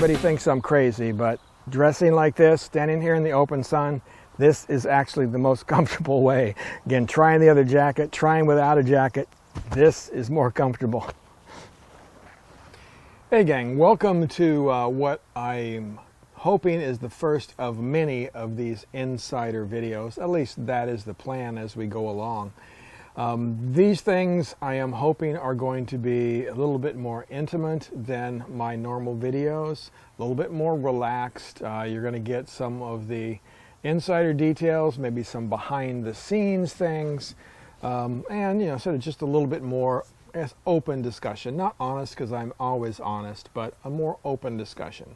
Everybody thinks I'm crazy, but dressing like this, standing here in the open sun, this is actually the most comfortable way. Again, trying the other jacket, trying without a jacket, this is more comfortable. Hey gang, welcome to what I'm hoping is the first of many of these insider videos. At least that is the plan as we go along. These things I am hoping are going to be a little bit more intimate than my normal videos, a little bit more relaxed. You're going to get some of the insider details, maybe some behind the scenes things, and sort of just a little bit more open discussion. Not honest, because I'm always honest, but a more open discussion.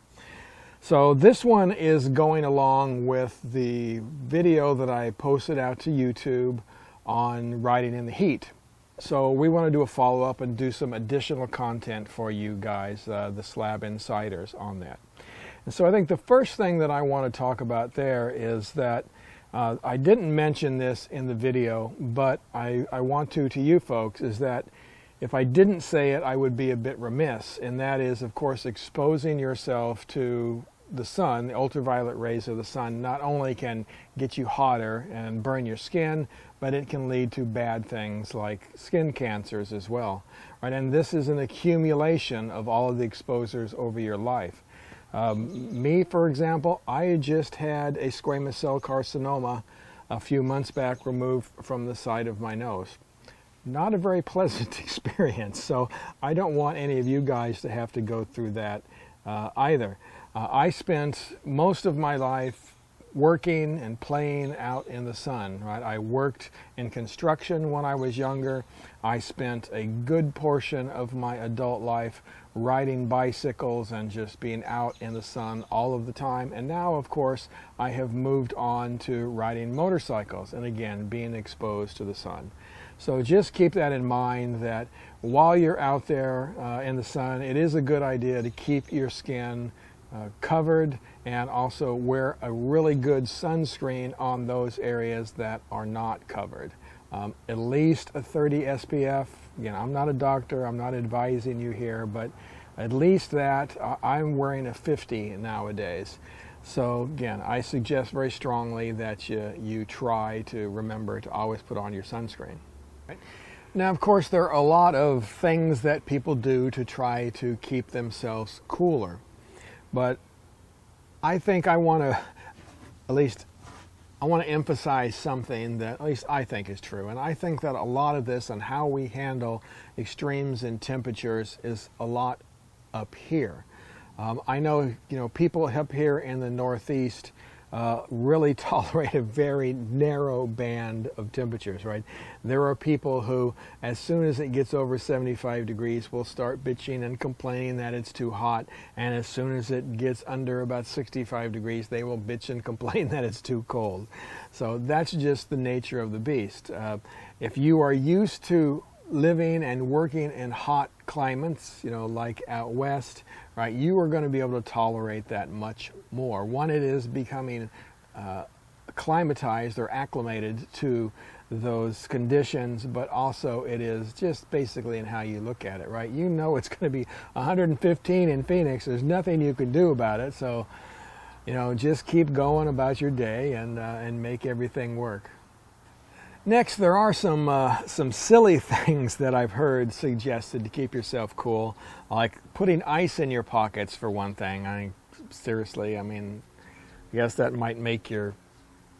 So this one is going along with the video that I posted out to YouTube on riding in the heat. So we want to do a follow-up and do some additional content for you guys, the Slab Insiders, on that. And so I think the first thing that I want to talk about there is that I didn't mention this in the video, but I want to you folks, is that if I didn't say it, I would be a bit remiss, and that is, of course, exposing yourself to the sun. The ultraviolet rays of the sun not only can get you hotter and burn your skin, but it can lead to bad things like skin cancers as well, right? And this is an accumulation of all of the exposures over your life. Me, for example, I just had a squamous cell carcinoma a few months back removed from the side of my nose. Not a very pleasant experience, so I don't want any of you guys to have to go through that either. I spent most of my life working and playing out in the sun, right? I worked in construction when I was younger. I spent a good portion of my adult life riding bicycles and just being out in the sun all of the time. And now, of course, I have moved on to riding motorcycles and again, being exposed to the sun. So just keep that in mind, that while you're out there in the sun, it is a good idea to keep your skin covered and also wear a really good sunscreen on those areas that are not covered. At least a 30 SPF. Again, I'm not a doctor, I'm not advising you here, but at least that. I'm wearing a 50 nowadays. So again, I suggest very strongly that you try to remember to always put on your sunscreen. Right? Now, of course, there are a lot of things that people do to try to keep themselves cooler. But I think I want to emphasize something that at least I think is true. And I think that a lot of this and how we handle extremes in temperatures is a lot up here. I know, people up here in the Northeast really tolerate a very narrow band of temperatures, right? There are people who, as soon as it gets over 75 degrees, will start bitching and complaining that it's too hot, and as soon as it gets under about 65 degrees, they will bitch and complain that it's too cold. So that's just the nature of the beast. If you are used to living and working in hot climates, like out west, right, you are going to be able to tolerate that much more. One, it is becoming acclimatized or acclimated to those conditions, but also it is just basically in how you look at it, right? It's going to be 115 in Phoenix. There's nothing you can do about it. So, just keep going about your day and make everything work. Next, there are some silly things that I've heard suggested to keep yourself cool, like putting ice in your pockets, for one thing. Seriously, I guess that might make your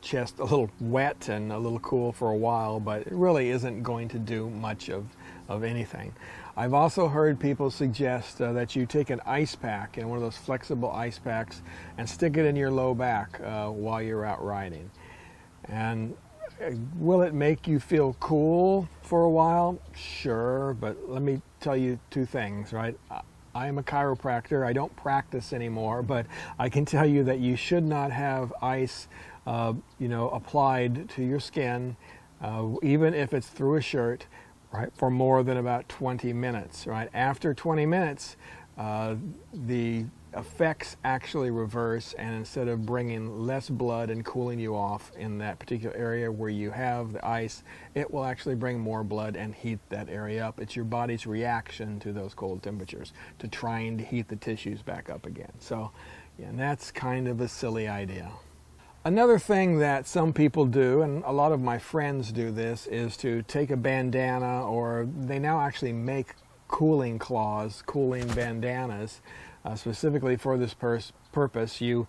chest a little wet and a little cool for a while, but it really isn't going to do much of anything. I've also heard people suggest that you take an ice pack, one of those flexible ice packs, and stick it in your low back while you're out riding. And will it make you feel cool for a while? Sure, but let me tell you two things, right? I am a chiropractor. I don't practice anymore, but I can tell you that you should not have ice, applied to your skin, even if it's through a shirt, right, for more than about 20 minutes, right? After 20 minutes, the effects actually reverse, and instead of bringing less blood and cooling you off in that particular area where you have the ice, it will actually bring more blood and heat that area up. It's your body's reaction to those cold temperatures, to trying to heat the tissues back up again. So, yeah, and that's kind of a silly idea. Another thing that some people do, and a lot of my friends do this, is to take a bandana, or they now actually make cooling cloths, cooling bandanas, specifically for this purpose. You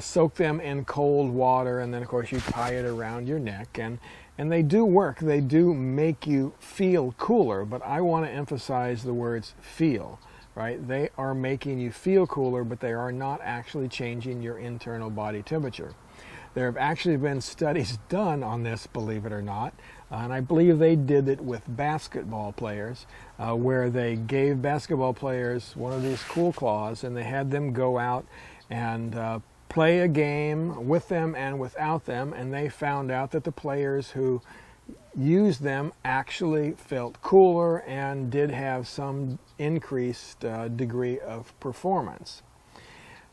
soak them in cold water, and then of course you tie it around your neck, and they do work. They do make you feel cooler, but I want to emphasize the words feel, right? They are making you feel cooler, but they are not actually changing your internal body temperature. There have actually been studies done on this, believe it or not, and I believe they did it with basketball players, where they gave basketball players one of these cool cloths, and they had them go out and play a game with them and without them, and they found out that the players who used them actually felt cooler and did have some increased degree of performance.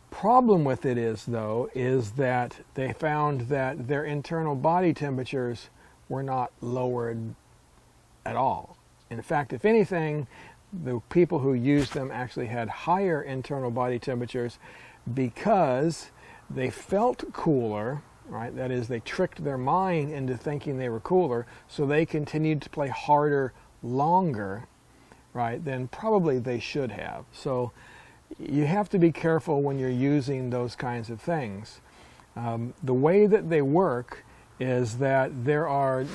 Problem with it is, though, is that they found that their internal body temperatures were not lowered at all. In fact, if anything, the people who used them actually had higher internal body temperatures because they felt cooler, right? That is, they tricked their mind into thinking they were cooler, so they continued to play harder longer, right, than probably they should have. So you have to be careful when you're using those kinds of things. The way that they work is that there are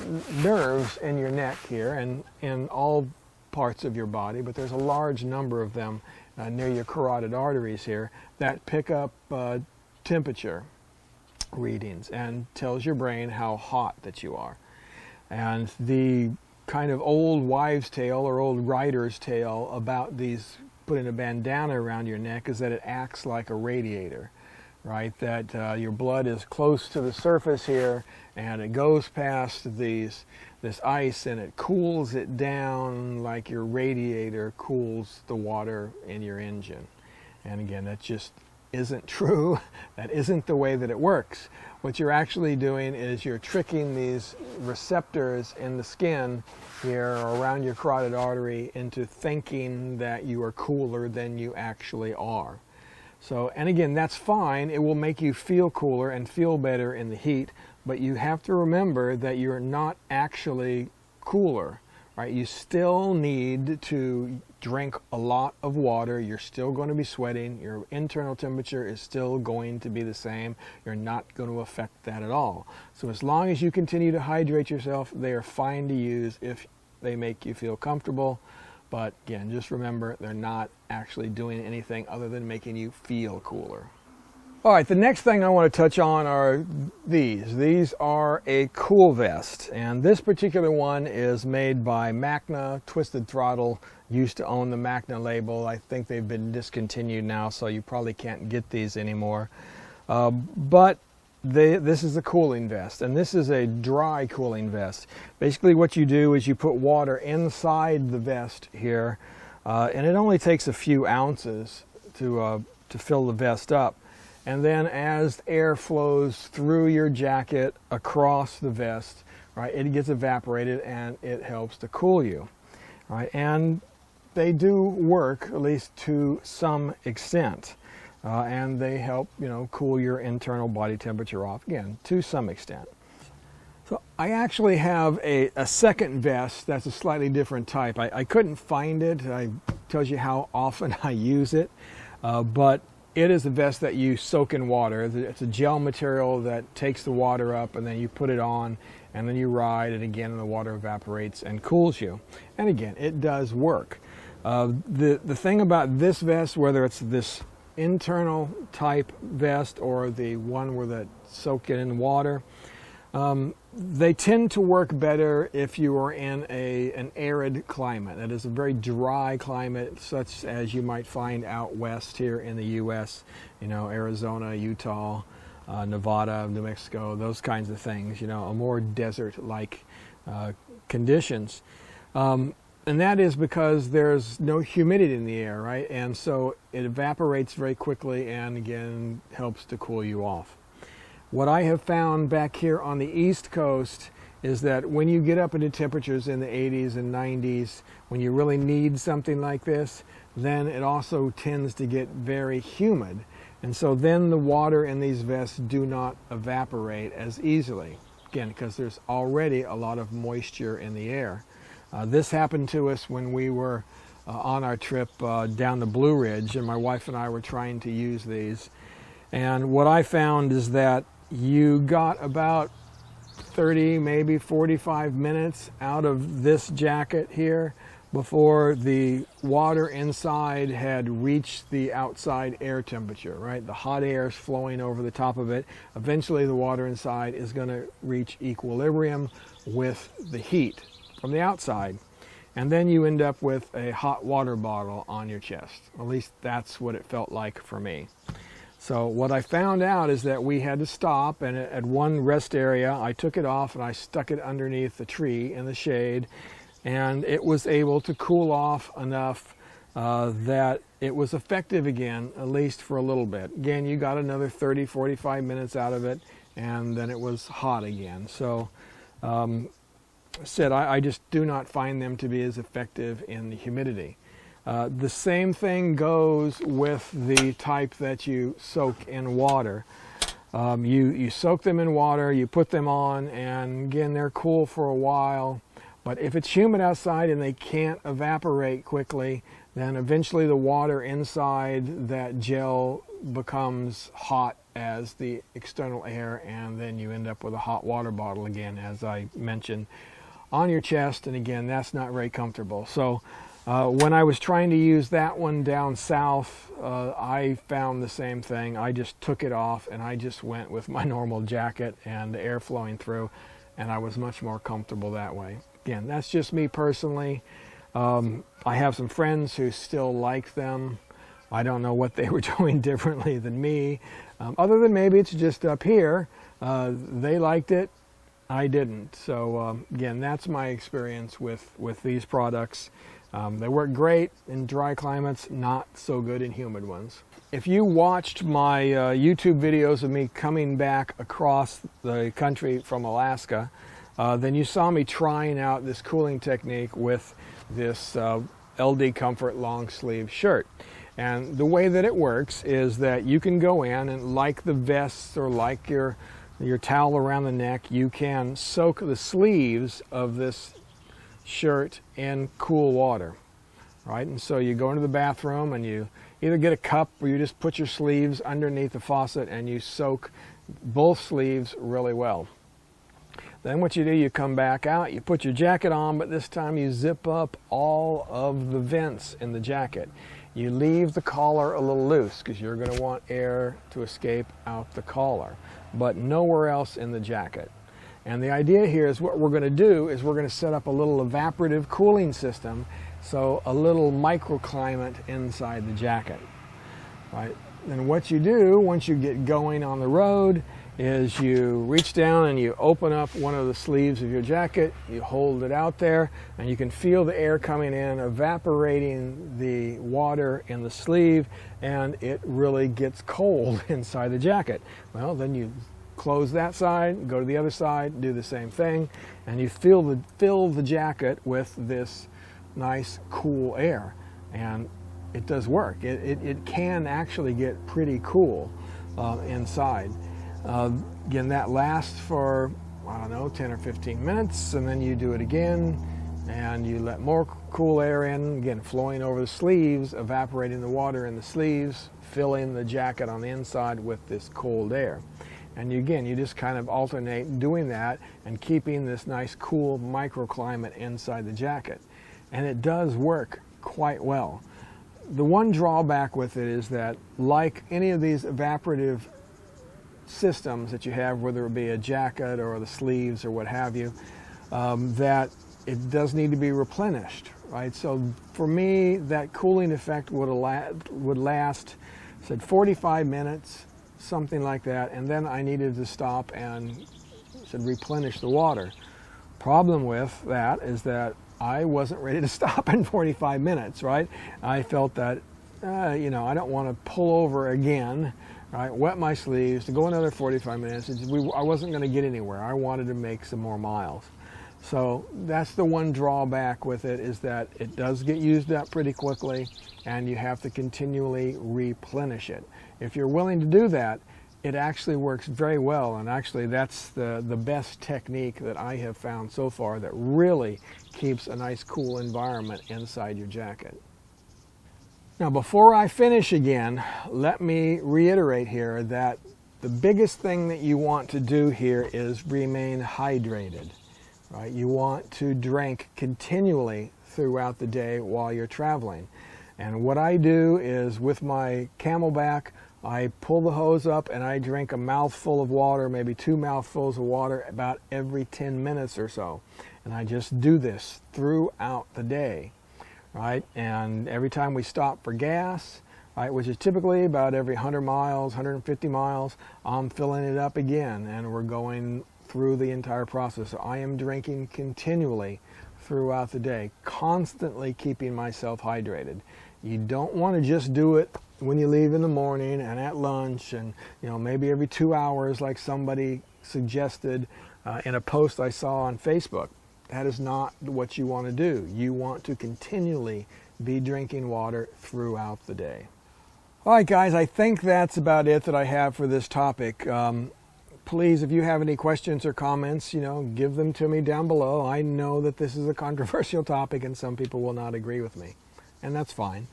nerves in your neck here and in all parts of your body, but there's a large number of them near your carotid arteries here that pick up temperature readings and tells your brain how hot that you are. And the kind of old wives' tale or old writer's tale about these putting a bandana around your neck is that it acts like a radiator, right? That your blood is close to the surface here, and it goes past this ice, and it cools it down like your radiator cools the water in your engine. And again, that just isn't true. That isn't the way that it works. What you're actually doing is you're tricking these receptors in the skin here or around your carotid artery into thinking that you are cooler than you actually are. So, and again, that's fine. It will make you feel cooler and feel better in the heat, but you have to remember that you're not actually cooler, right? You still need to drink a lot of water. You're still going to be sweating. Your internal temperature is still going to be the same. You're not going to affect that at all. So as long as you continue to hydrate yourself, they are fine to use if they make you feel comfortable. But again, just remember, they're not actually doing anything other than making you feel cooler. All right, the next thing I want to touch on are these. These are a cool vest, and this particular one is made by Magna. Twisted Throttle used to own the Magna label. I think they've been discontinued now, so you probably can't get these anymore. But this is a cooling vest, and this is a dry cooling vest. Basically what you do is you put water inside the vest here, and it only takes a few ounces to fill the vest up. And then as air flows through your jacket across the vest, right, it gets evaporated and it helps to cool you, right? And they do work, at least to some extent, and they help, cool your internal body temperature off, again, to some extent. So I actually have a second vest that's a slightly different type. I couldn't find it. It tells you how often I use it, but it is a vest that you soak in water. It's a gel material that takes the water up, and then you put it on, and then you ride, and again the water evaporates and cools you. And again, it does work. The thing about this vest, whether it's this internal type vest or the one where that soak it in water, they tend to work better if you are in an arid climate. That is a very dry climate, such as you might find out west here in the U.S., Arizona, Utah, Nevada, New Mexico, those kinds of things, a more desert-like conditions. And that is because there's no humidity in the air, right? And so it evaporates very quickly and again helps to cool you off. What I have found back here on the East Coast is that when you get up into temperatures in the 80s and 90s, when you really need something like this, then it also tends to get very humid. And so then the water in these vests do not evaporate as easily, again, because there's already a lot of moisture in the air. This happened to us when we were on our trip down the Blue Ridge, and my wife and I were trying to use these. And what I found is that you got about 30, maybe 45 minutes out of this jacket here before the water inside had reached the outside air temperature, right? The hot air is flowing over the top of it. Eventually the water inside is going to reach equilibrium with the heat from the outside. And then you end up with a hot water bottle on your chest. At least that's what it felt like for me. So what I found out is that we had to stop, and at one rest area I took it off and I stuck it underneath the tree in the shade, and it was able to cool off enough that it was effective again, at least for a little bit. Again, you got another 30, 45 minutes out of it, and then it was hot again. So I just do not find them to be as effective in the humidity. The same thing goes with the type that you soak in water. You soak them in water, you put them on, and again, they're cool for a while. But if it's humid outside and they can't evaporate quickly, then eventually the water inside that gel becomes hot as the external air, and then you end up with a hot water bottle again, as I mentioned, on your chest. And again, that's not very comfortable. So when I was trying to use that one down south, I found the same thing. I just took it off and I just went with my normal jacket and the air flowing through, and I was much more comfortable that way. Again, that's just me personally. I have some friends who still like them. I don't know what they were doing differently than me, other than maybe it's just up here. They liked it, I didn't. So again, that's my experience with these products. They work great in dry climates, not so good in humid ones. If you watched my YouTube videos of me coming back across the country from Alaska, then you saw me trying out this cooling technique with this LD Comfort long sleeve shirt. And the way that it works is that you can go in and, like the vests or like your towel around the neck, you can soak the sleeves of this shirt in cool water, right? And so you go into the bathroom and you either get a cup or you just put your sleeves underneath the faucet and you soak both sleeves really well. Then what you do, you come back out, you put your jacket on, but this time you zip up all of the vents in the jacket. You leave the collar a little loose because you're going to want air to escape out the collar, but nowhere else in the jacket. And the idea here is what we're going to do is we're going to set up a little evaporative cooling system, so a little microclimate inside the jacket, right? And what you do once you get going on the road is you reach down and you open up one of the sleeves of your jacket, you hold it out there, and you can feel the air coming in, evaporating the water in the sleeve, and it really gets cold inside the jacket. Well, then you close that side, go to the other side, do the same thing, and you fill the jacket with this nice cool air, and it does work. It can actually get pretty cool inside. Again, that lasts for, I don't know, 10 or 15 minutes, and then you do it again, and you let more cool air in, again, flowing over the sleeves, evaporating the water in the sleeves, filling the jacket on the inside with this cold air. And again, you just kind of alternate doing that and keeping this nice cool microclimate inside the jacket. And it does work quite well. The one drawback with it is that, like any of these evaporative systems that you have, whether it be a jacket or the sleeves or what have you, that it does need to be replenished, right? So for me, that cooling effect would last, said 45 minutes, something like that, and then I needed to stop and replenish the water. Problem with that is that I wasn't ready to stop in 45 minutes, right? I felt that, you know, I don't want to pull over again, right? Wet my sleeves to go another 45 minutes. I wasn't going to get anywhere. I wanted to make some more miles. So that's the one drawback with it, is that it does get used up pretty quickly and you have to continually replenish it. If you're willing to do that, it actually works very well, and actually that's the best technique that I have found so far that really keeps a nice cool environment inside your jacket. Now before I finish again, let me reiterate here that the biggest thing that you want to do here is remain hydrated. Right? You want to drink continually throughout the day while you're traveling. And what I do is, with my Camelback, I pull the hose up and I drink a mouthful of water, maybe 2 mouthfuls of water, about every 10 minutes or so. And I just do this throughout the day, right? And every time we stop for gas, right, which is typically about every 100 miles, 150 miles, I'm filling it up again, and we're going through the entire process. So I am drinking continually throughout the day, constantly keeping myself hydrated. You don't want to just do it when you leave in the morning and at lunch, and you know, maybe every 2 hours like somebody suggested in a post I saw on Facebook. That is not what you want to do. You want to continually be drinking water throughout the day. All right, guys, I think that's about it that I have for this topic. Please, if you have any questions or comments, you know, give them to me down below. I know that this is a controversial topic and some people will not agree with me, and that's fine.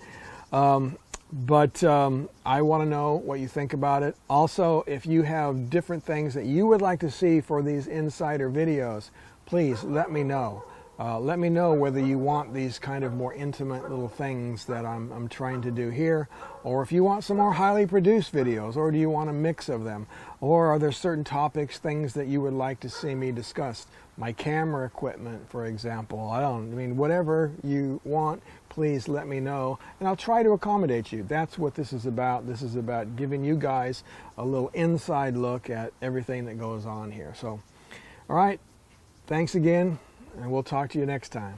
But I want to know what you think about it. Also, if you have different things that you would like to see for these insider videos, please let me know. Let me know whether you want these kind of more intimate little things that I'm trying to do here, or if you want some more highly produced videos, or do you want a mix of them, or are there certain topics, things that you would like to see me discuss? My camera equipment, for example. I mean, whatever you want, please let me know, and I'll try to accommodate you. That's what this is about. This is about giving you guys a little inside look at everything that goes on here. So, all right, thanks again, and we'll talk to you next time.